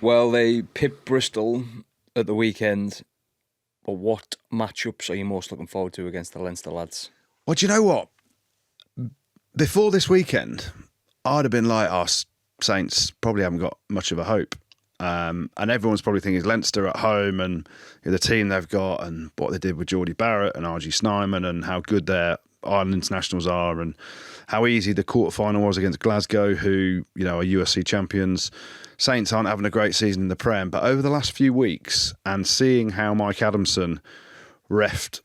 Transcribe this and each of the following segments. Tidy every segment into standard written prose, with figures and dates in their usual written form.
Well, they pipped Bristol at the weekend. But what matchups are you most looking forward to against the Leinster lads? Well, do you know what? Before this weekend, I'd have been like, Saints probably haven't got much of a hope. And everyone's probably thinking Leinster at home and the team they've got and what they did with Geordie Barrett and RG Snyman and how good their Ireland internationals are and how easy the quarter-final was against Glasgow, who, are USC champions. Saints aren't having a great season in the Prem, but over the last few weeks and seeing how Mike Adamson reffed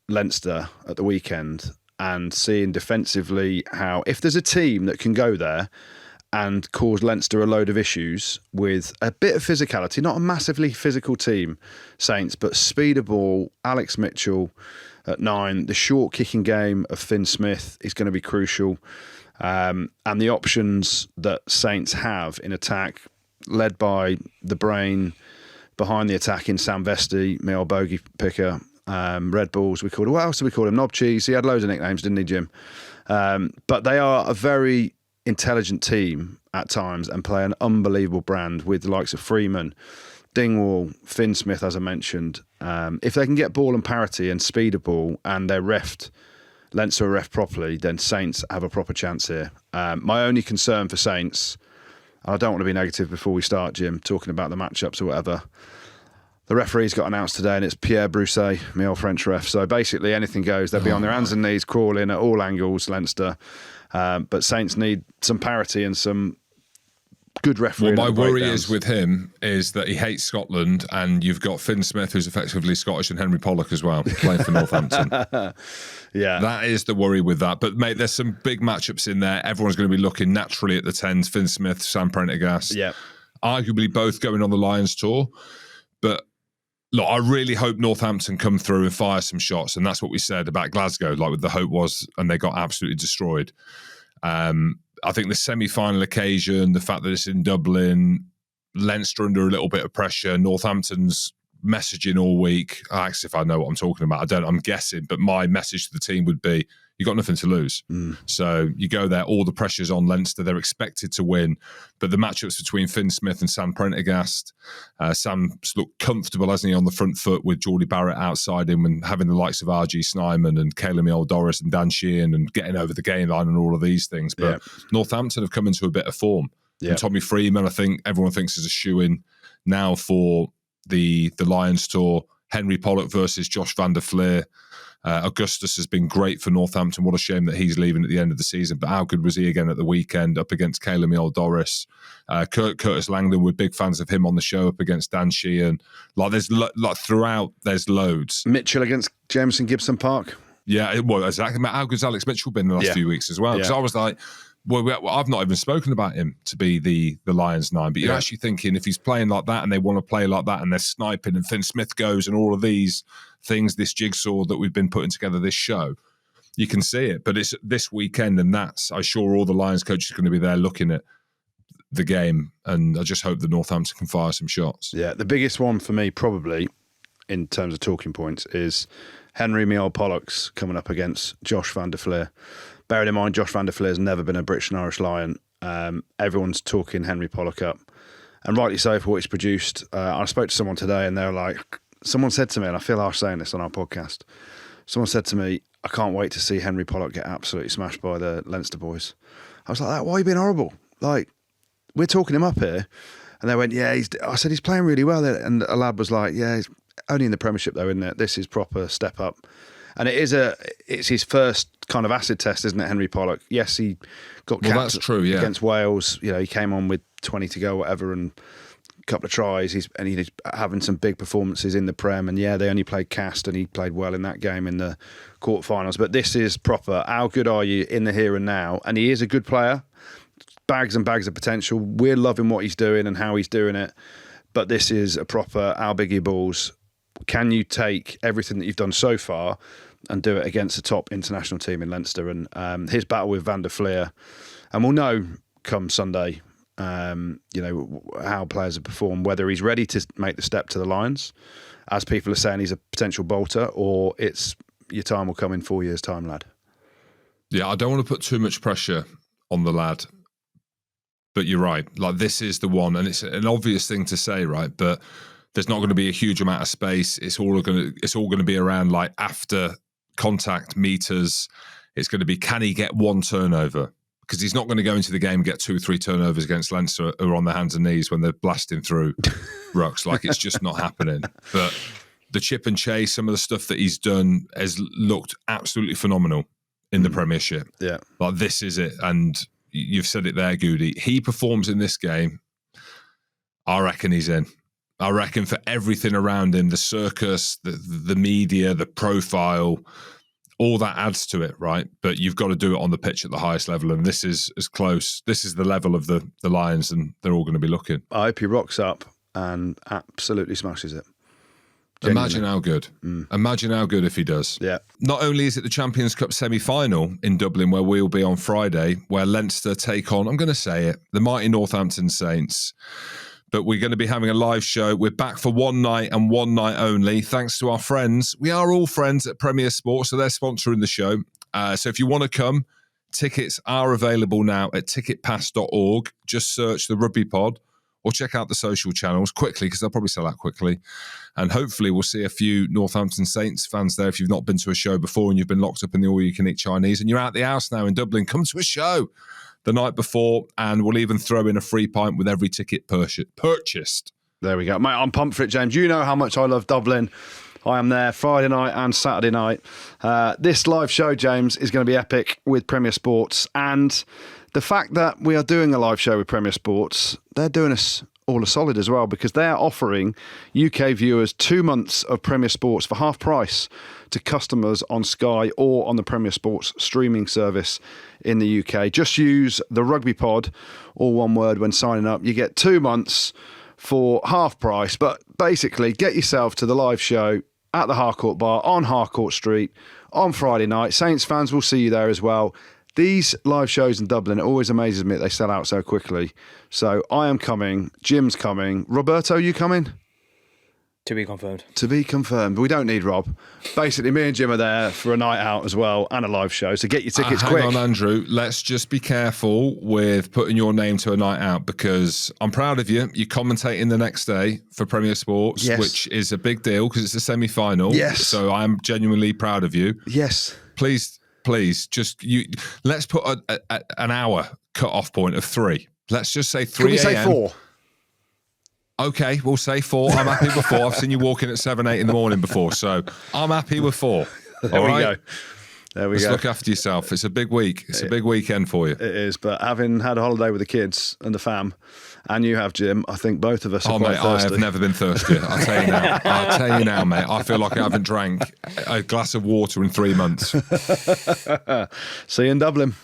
Leinster at the weekend and seeing defensively how if there's a team that can go there and cause Leinster a load of issues with a bit of physicality, not a massively physical team, Saints, but speed of ball, Alex Mitchell at 9, the short kicking game of Finn Smith is going to be crucial. And the options that Saints have in attack, led by the brain behind the attack in Sam Vesti, my old bogey picker, Red Bulls, we called him. What else did we call him? Knob Cheese. He had loads of nicknames, didn't he, Jim? But they are a very intelligent team at times and play an unbelievable brand with the likes of Freeman, Dingwall, Finn Smith, as I mentioned. If they can get ball and parity and speed of ball and they're Leinster are ref properly, then Saints have a proper chance here. My only concern for Saints, and I don't want to be negative before we start, Jim, talking about the matchups or whatever. The referee's got announced today and it's Pierre Brousset, my old French ref. So basically anything goes. They'll be on their hands and knees crawling at all angles, Leinster. But Saints need some parity and some good refereeing. Well, my worry is with him is that he hates Scotland and you've got Finn Smith, who's effectively Scottish, and Henry Pollock as well, playing for Northampton. Yeah. That is the worry with that. But, mate, there's some big matchups in there. Everyone's going to be looking naturally at the 10s, Finn Smith, Sam Prendergast. Yeah. Arguably both going on the Lions tour. But, look, I really hope Northampton come through and fire some shots. And that's what we said about Glasgow, like what the hope was, and they got absolutely destroyed. I think the semi-final occasion, the fact that it's in Dublin, Leinster under a little bit of pressure, Northampton's messaging all week. Actually, if I know what I'm talking about, I'm guessing, but my message to the team would be, you've got nothing to lose. So you go there, all the pressure's on Leinster, they're expected to win. But the matchups between Finn Smith and Sam Prendergast, Sam's looked comfortable, hasn't he, on the front foot with Geordie Barrett outside him and having the likes of RG Snyman and Caleb Doris and Dan Sheehan and getting over the game line and all of these things. But Northampton have come into a bit of form. And Tommy Freeman, I think everyone thinks is a shoo-in now for the Lions tour. Henry Pollock versus Josh van der Fleer. Augustus has been great for Northampton. What a shame that he's leaving at the end of the season. But how good was he again at the weekend up against Caleb Doris? Curtis Langdon, we're big fans of him on the show up against Dan Sheehan. Throughout, there's loads. Mitchell against Jameson Gibson Park. Yeah, well, exactly. How good's Alex Mitchell been the last few weeks as well? Because I was like, well, I've not even spoken about him to be the Lions 9, but you're actually thinking if he's playing like that and they want to play like that and they're sniping and Finn Smith goes and all of these things, this jigsaw that we've been putting together this show, you can see it. But it's this weekend and I'm sure all the Lions coaches are going to be there looking at the game, and I just hope that Northampton can fire some shots. Yeah, the biggest one for me probably in terms of talking points is Henry Pollocks coming up against Josh van der Fleer. Bearing in mind, Josh van der Fleer has never been a British and Irish Lion. Everyone's talking Henry Pollock up, and rightly so for what he's produced. I spoke to someone today, and they were like, someone said to me, and I feel harsh saying this on our podcast, someone said to me, I can't wait to see Henry Pollock get absolutely smashed by the Leinster boys. I was like, why are you being horrible? Like, we're talking him up here. And they went, I said, he's playing really well. And a lad was like, he's only in the Premiership though, isn't it? This is proper step up. And it's his first kind of acid test, isn't it, Henry Pollock? Yes, he got capped against Wales. He came on with 20 to go, whatever, and a couple of tries. He's having some big performances in the Prem. And they only played cast, and he played well in that game in the quarterfinals. But this is proper. How good are you in the here and now? And he is a good player. Bags and bags of potential. We're loving what he's doing and how he's doing it. But this is a proper, how big are your balls? Can you take everything that you've done so far and do it against the top international team in Leinster? And his battle with Van der Fleer, and we'll know come Sunday, how players have performed, whether he's ready to make the step to the Lions, as people are saying he's a potential bolter, or it's your time will come in 4 years' time, lad. Yeah, I don't want to put too much pressure on the lad, But you're right. Like, this is the one, and it's an obvious thing to say, right? But there's not going to be a huge amount of space. It's all going to be around like after contact meters. It's going to be, can he get one turnover? Because he's not going to go into the game and get 2 or 3 turnovers against Leinster who are on their hands and knees when they're blasting through rucks. Like, it's just not happening. But the chip and chase, some of the stuff that he's done has looked absolutely phenomenal in the Premiership. Yeah. Like, this is it. And you've said it there, Goode. He performs in this game, I reckon he's in. I reckon for everything around him, the circus, the media, the profile, all that adds to it, right? But you've got to do it on the pitch at the highest level, and this is as close. This is the level of the Lions, and they're all going to be looking. I hope he rocks up and absolutely smashes it. Genuinely. Imagine how good. Imagine how good if he does. Yeah. Not only is it the Champions Cup Semi-Final in Dublin, where we'll be on Friday, where Leinster take on, I'm going to say it, the mighty Northampton Saints. But we're going to be having a live show. We're back for one night and one night only, thanks to our friends. We are all friends at Premier Sports, so they're sponsoring the show. So if you want to come, tickets are available now at ticketpass.org. Just search the Rugby Pod or check out the social channels quickly, because they'll probably sell out quickly. And hopefully we'll see a few Northampton Saints fans there if you've not been to a show before and you've been locked up in the all-you-can-eat Chinese and you're out the house now in Dublin. Come to a show the night before, and we'll even throw in a free pint with every ticket purchased. There we go. Mate, I'm pumped for it, James. You know how much I love Dublin. I am there Friday night and Saturday night. This live show, James, is going to be epic with Premier Sports. And the fact that we are doing a live show with Premier Sports, they're doing us all a solid as well, because they're offering UK viewers 2 months of Premier Sports for half price to customers on Sky or on the Premier Sports streaming service in the UK. Just use the Rugby Pod, all one word, when signing up. You get 2 months for half price. But basically, get yourself to the live show at the Harcourt Bar on Harcourt Street on Friday night. Saints fans will see you there as well. These live shows in Dublin, it always amazes me that they sell out so quickly. So I am coming. Jim's coming. Roberto, you coming? To be confirmed. To be confirmed. We don't need Rob. Basically, me and Jim are there for a night out as well and a live show. So get your tickets quick. Hang on, Andrew. Let's just be careful with putting your name to a night out, because I'm proud of you. You're commentating the next day for Premier Sports, yes, which is a big deal because it's a semi-final. Yes. So I'm genuinely proud of you. Yes. Please, just let's put an hour cut-off point of 3. Let's just say 3 Can we say 4? Okay, we'll say 4. I'm happy with 4. I've seen you walking at 7, 8 in the morning before, so I'm happy with 4. There we go. There we Just go. look after yourself. It's a big week. It's a big weekend for you. It is, but having had a holiday with the kids and the fam, and you have, Jim, I think both of us are quite mate, thirsty. I have never been thirstier. I'll tell you now, mate. I feel like I haven't drank a glass of water in 3 months. See you in Dublin.